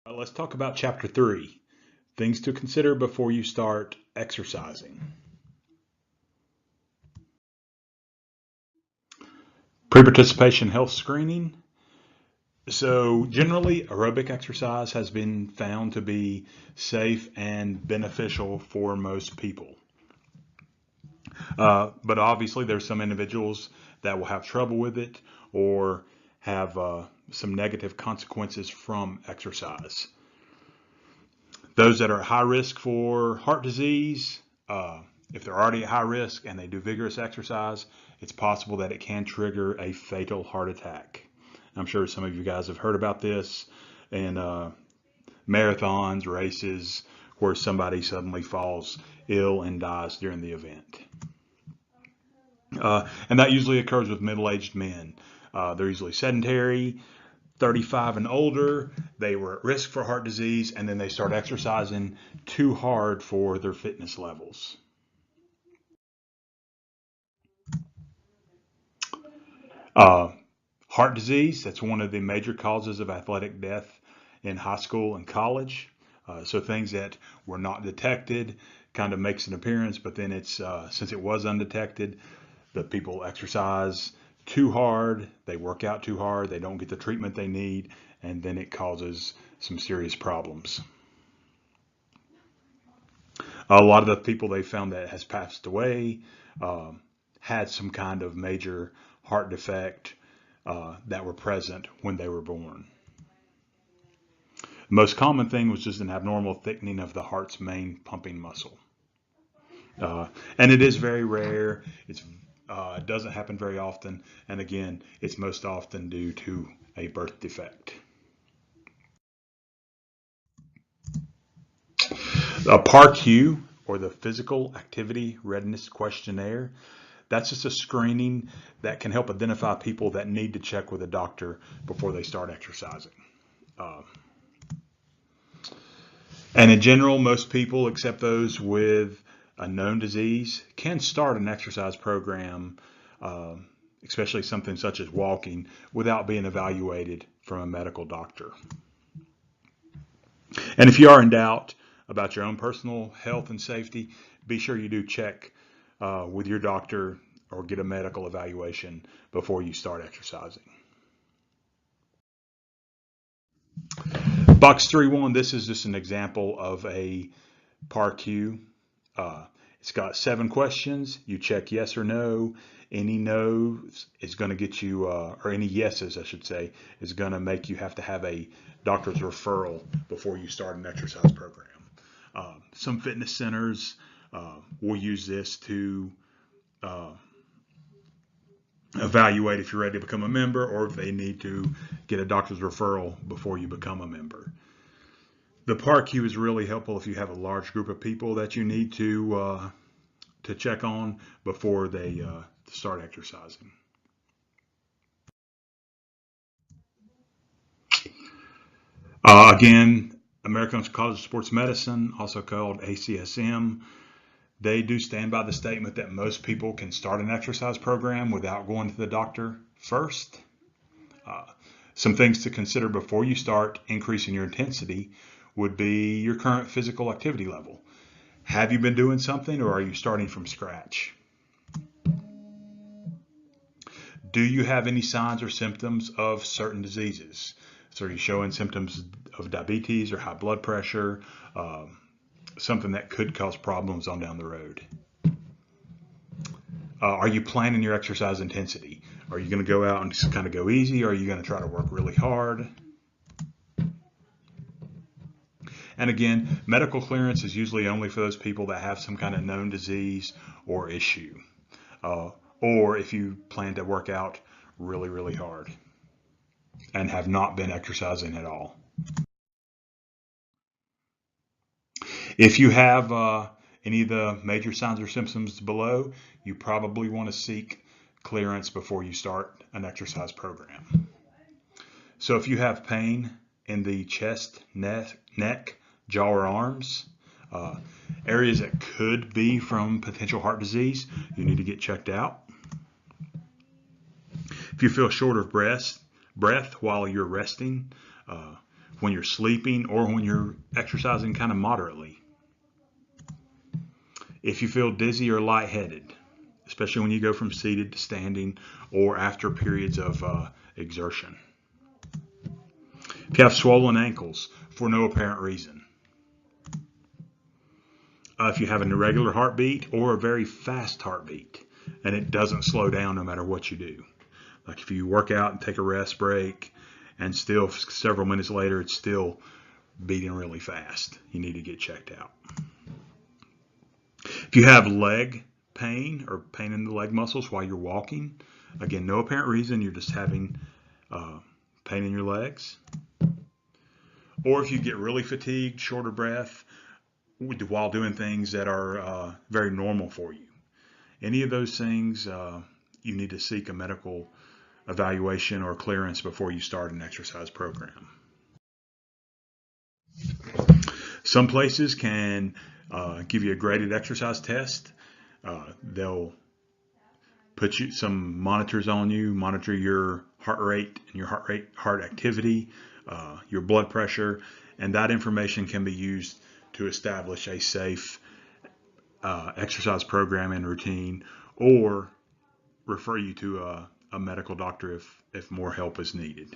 Let's talk about Chapter 3, things to consider before you start exercising. Pre-participation health screening. So generally, aerobic exercise has been found to be safe and beneficial for most people. But obviously, there's some individuals that will have trouble with it or have some negative consequences from exercise. Those that are at high risk for heart disease, if they're already at high risk and they do vigorous exercise, it's possible that it can trigger a fatal heart attack. I'm sure some of you guys have heard about this in marathons, races, where somebody suddenly falls ill and dies during the event. And that usually occurs with middle-aged men. They're usually sedentary, 35 and older, they were at risk for heart disease, and then they start exercising too hard for their fitness levels. Heart disease, that's one of the major causes of athletic death in high school and college. So things that were not detected kind of makes an appearance, but then it's since it was undetected, the people exercise too hard, they work out too hard, they don't get the treatment they need, and then it causes some serious problems. A lot of the people they found that has passed away had some kind of major heart defect that were present when they were born. The most common thing was just an abnormal thickening of the heart's main pumping muscle. And it is very rare. It doesn't happen very often. And again, it's most often due to a birth defect. A PAR-Q, or the Physical Activity Readiness Questionnaire, that's just a screening that can help identify people that need to check with a doctor before they start exercising. And in general, most people, except those with a known disease, can start an exercise program, especially something such as walking, without being evaluated from a medical doctor. And if you are in doubt about your own personal health and safety, be sure you do check with your doctor or get a medical evaluation before you start exercising. Box 3.1, this is just an example of a PAR-Q. It's got 7 questions. You check yes or no. Any no's is going to get you, or any yeses, I should say, is going to make you have to have a doctor's referral before you start an exercise program. Some fitness centers will use this to evaluate if you're ready to become a member or if they need to get a doctor's referral before you become a member. The PAR-Q is really helpful if you have a large group of people that you need to check on before they start exercising. Again, American College of Sports Medicine, also called ACSM, they do stand by the statement that most people can start an exercise program without going to the doctor first. Some things to consider before you start increasing your intensity would be your current physical activity level. Have you been doing something, or are you starting from scratch? Do you have any signs or symptoms of certain diseases? So are you showing symptoms of diabetes or high blood pressure, something that could cause problems on down the road? Are you planning your exercise intensity? Are you going to go out and just kind of go easy, or are you going to try to work really hard? And again, medical clearance is usually only for those people that have some kind of known disease or issue, or if you plan to work out really, really hard and have not been exercising at all. If you have any of the major signs or symptoms below, you probably want to seek clearance before you start an exercise program. So if you have pain in the chest, neck, jaw, or arms, areas that could be from potential heart disease, you need to get checked out. If you feel short of breath while you're resting, when you're sleeping or when you're exercising kind of moderately. If you feel dizzy or lightheaded, especially when you go from seated to standing or after periods of exertion. If you have swollen ankles for no apparent reason. If you have an irregular heartbeat or a very fast heartbeat and it doesn't slow down no matter what you do. Like if you work out and take a rest break and still several minutes later it's still beating really fast, you need to get checked out. If you have leg pain or pain in the leg muscles while you're walking, again, no apparent reason, you're just having pain in your legs. Or if you get really fatigued, short of breath, while doing things that are very normal for you. Any of those things, you need to seek a medical evaluation or clearance before you start an exercise program. Some places can give you a graded exercise test. They'll put some monitors on you, monitor your heart rate and your heart activity, your blood pressure, and that information can be used to establish a safe exercise program and routine, or refer you to a medical doctor if more help is needed.